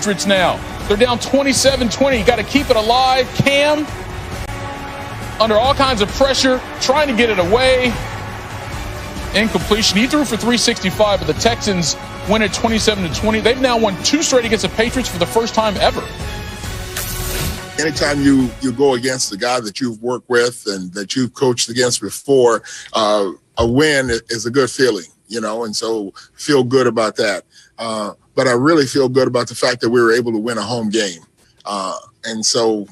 Patriots now. They're down 27-20. You got to keep it alive. Cam, under all kinds of pressure, trying to get it away. Incompletion. He threw for 365, but the Texans win it 27-20. They've now won 2 straight against the Patriots for the first time ever. Anytime you go against the guy that you've worked with and that you've coached against before, a win is a good feeling, and so feel good about that. But I really feel good about the fact that we were able to win a home game. And so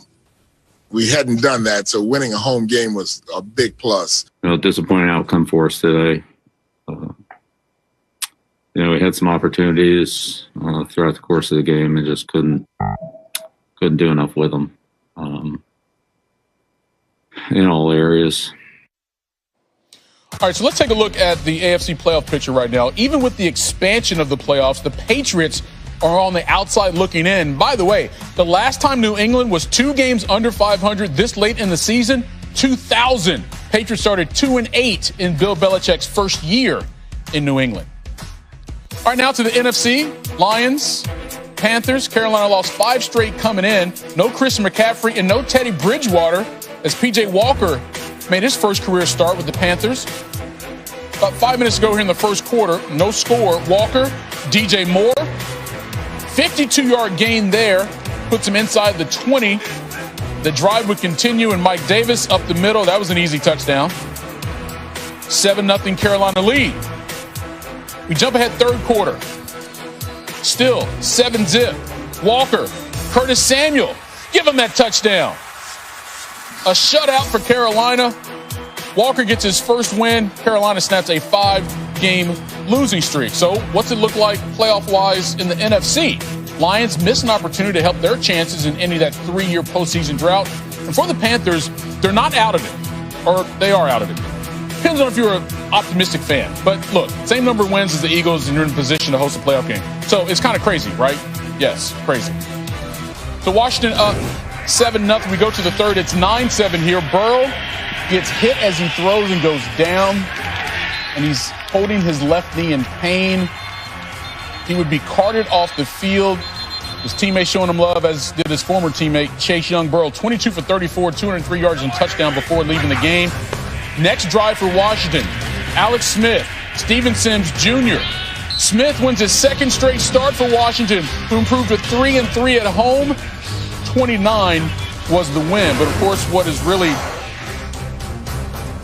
we hadn't done that, so winning a home game was a big plus. Disappointing outcome for us today. We had some opportunities throughout the course of the game and just couldn't do enough with them in all areas. All right, so let's take a look at the AFC playoff picture right now. Even with the expansion of the playoffs, the Patriots are on the outside looking in. By the way, the last time New England was 2 games under 500 this late in the season, 2000. Patriots started 2-8 in Bill Belichick's first year in New England. All right, now to the NFC. Lions, Panthers. Carolina lost 5 straight coming in. No Chris McCaffrey and no Teddy Bridgewater as P.J. Walker made his first career start with the Panthers. About 5 minutes ago here in the first quarter, no score. Walker, DJ Moore, 52-yard gain there, puts him inside the 20. The drive would continue, and Mike Davis up the middle. That was an easy touchdown. 7-0 Carolina lead. We jump ahead third quarter. Still 7-zip. Walker, Curtis Samuel, give him that touchdown. A shutout for Carolina. Walker gets his first win. Carolina snaps a 5-game losing streak. So what's it look like playoff-wise in the NFC? Lions miss an opportunity to help their chances in ending that 3-year postseason drought. And for the Panthers, they're not out of it. Or they are out of it. Depends on if you're an optimistic fan. But look, same number of wins as the Eagles, and you're in position to host a playoff game. So it's kind of crazy, right? Yes, crazy. So Washington up 7-0. We go to the third. It's 9-7 here. Burrow gets hit as he throws and goes down. And he's holding his left knee in pain. He would be carted off the field. His teammates showing him love, as did his former teammate, Chase Young. Burrow, 22 for 34, 203 yards and touchdown before leaving the game. Next drive for Washington, Alex Smith, Steven Sims Jr. Smith wins his second straight start for Washington, who improved to 3-3 at home. 29 was the win. But, of course, what is really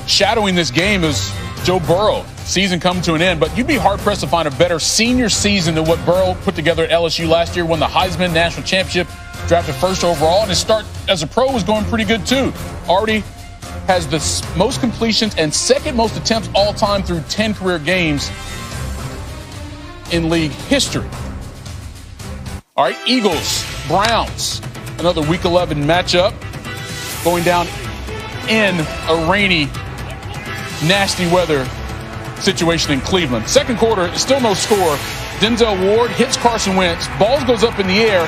shadowing this game is Joe Burrow. Season coming to an end, but you'd be hard-pressed to find a better senior season than what Burrow put together at LSU last year. Won the Heisman National Championship, drafted first overall, and his start as a pro was going pretty good too. Already has the most completions and second most attempts all time through 10 career games in league history. All right, Eagles, Browns, another Week 11 matchup going down in a rainy, nasty weather situation in Cleveland. Second quarter, still no score. Denzel Ward hits Carson Wentz. Ball goes up in the air.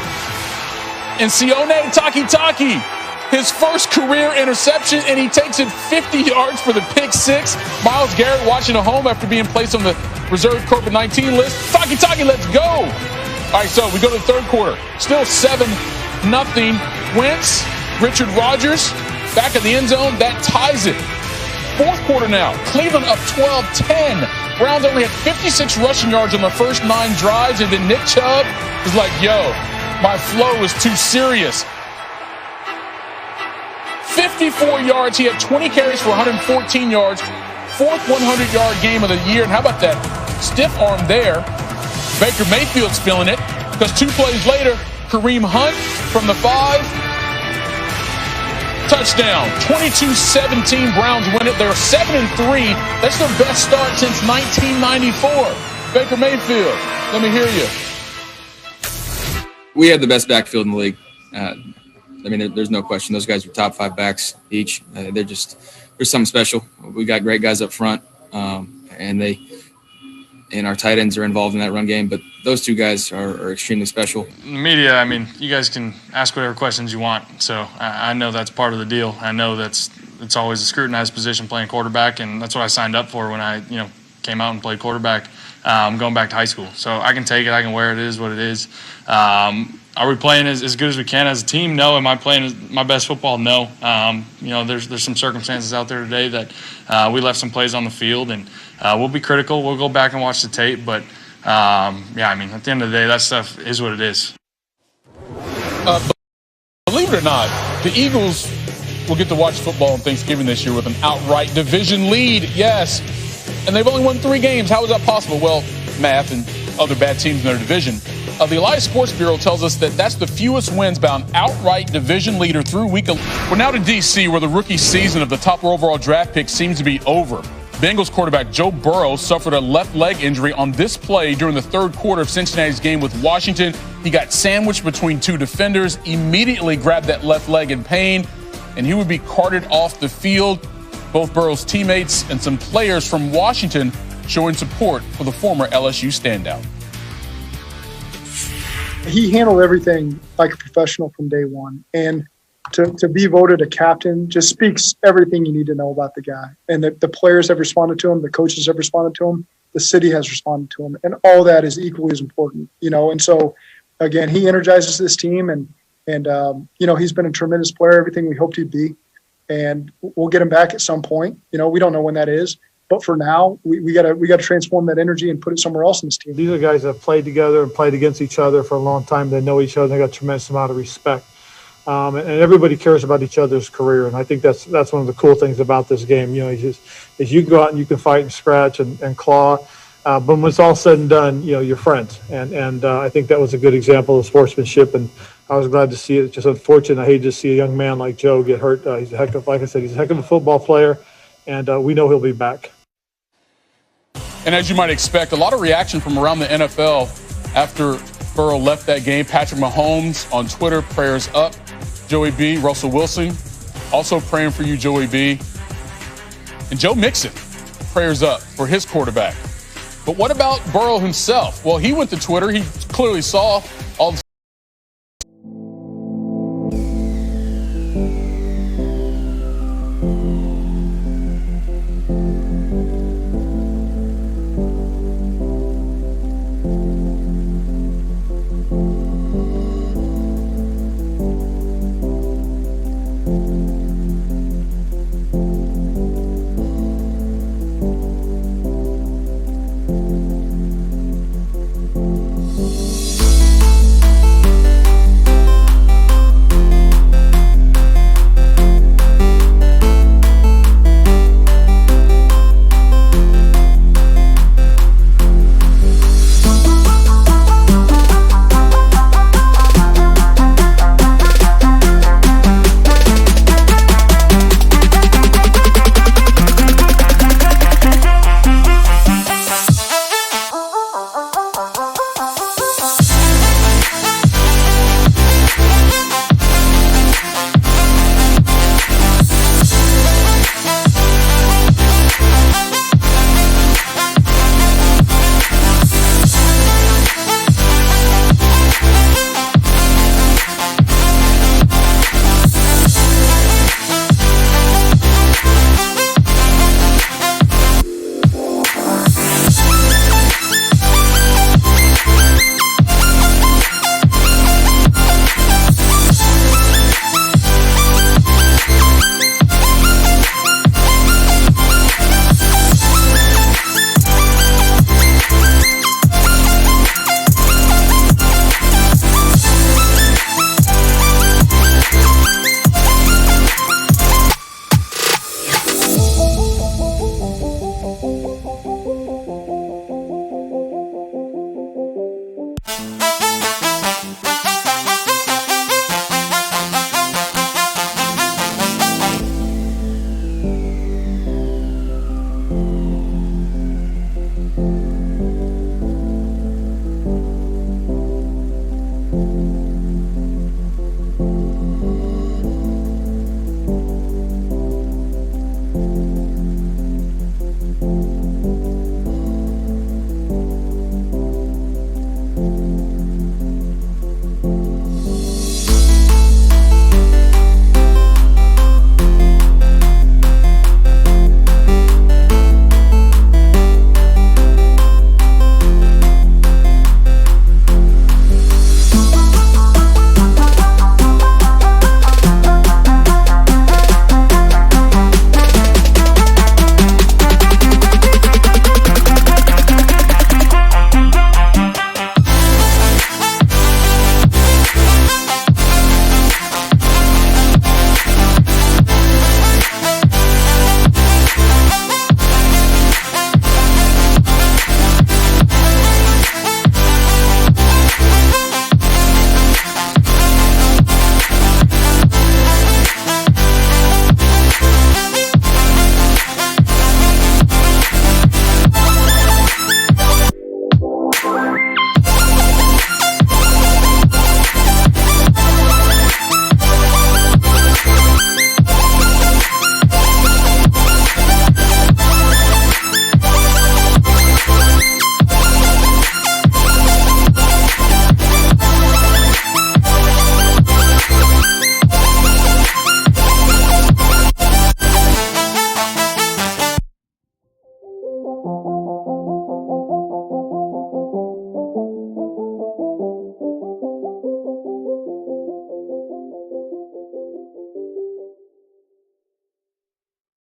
And Sione Takitaki, his first career interception, and he takes it 50 yards for the pick six. Myles Garrett watching at home after being placed on the reserve COVID-19 list. Takitaki, let's go. All right, so we go to the third quarter. Still 7-0. Wentz, Richard Rodgers, back in the end zone. That ties it. Fourth quarter now. Cleveland up 12-10. Browns only had 56 rushing yards on the first 9 drives, and then Nick Chubb was like, yo, my flow is too serious. 54 yards. He had 20 carries for 114 yards. Fourth 100-yard game of the year. And how about that stiff arm there? Baker Mayfield's feeling it, because 2 plays later, Kareem Hunt from the 5. Touchdown. 22-17. Browns win it. They're 7-3. That's their best start since 1994. Baker Mayfield, let me hear you. We have the best backfield in the league. There's no question. Those guys are top 5 backs each. There's something special. We got great guys up front, and our tight ends are involved in that run game. But those 2 guys are extremely special. In the media, you guys can ask whatever questions you want. So I know that's part of the deal. I know it's always a scrutinized position playing quarterback, and that's what I signed up for when I came out and played quarterback. Going back to high school, so I can take it. I can wear it. It is what it is. I'm Are we playing as good as we can as a team? No. Am I playing my best football? No. There's some circumstances out there today that we left some plays on the field, and we'll be critical. We'll go back and watch the tape, but at the end of the day, that stuff is what it is. Believe it or not, the Eagles will get to watch football on Thanksgiving this year with an outright division lead. Yes. And they've only won 3 games. How is that possible? Well, math and other bad teams in their division. The Elias Sports Bureau tells us that that's the fewest wins by an outright division leader through week 11. We're now to D.C., where the rookie season of the top overall draft pick seems to be over. Bengals quarterback Joe Burrow suffered a left leg injury on this play during the third quarter of Cincinnati's game with Washington. He got sandwiched between 2 defenders, immediately grabbed that left leg in pain, and he would be carted off the field. Both Burrow's teammates and some players from Washington showing support for the former LSU standout. He handled everything like a professional from day one. And to be voted a captain just speaks everything you need to know about the guy. And the players have responded to him, the coaches have responded to him, the city has responded to him, and all that is equally as important, And so, again, he energizes this team, and he's been a tremendous player, everything we hoped he'd be. And we'll get him back at some point. We don't know when that is. But for now, we got to transform that energy and put it somewhere else in this team. These are guys that have played together and played against each other for a long time. They know each other. They got a tremendous amount of respect. And everybody cares about each other's career. And I think that's one of the cool things about this game. Is you can go out and you can fight and scratch and claw. But when it's all said and done, you're friends. And I think that was a good example of sportsmanship. And I was glad to see it. It's just unfortunate. I hate to see a young man like Joe get hurt. He's like I said, he's a heck of a football player. And we know he'll be back. And as you might expect, a lot of reaction from around the NFL after Burrow left that game. Patrick Mahomes on Twitter, prayers up. Joey B, Russell Wilson, also praying for you, Joey B. And Joe Mixon, prayers up for his quarterback. But what about Burrow himself? Well, he went to Twitter. He clearly saw all the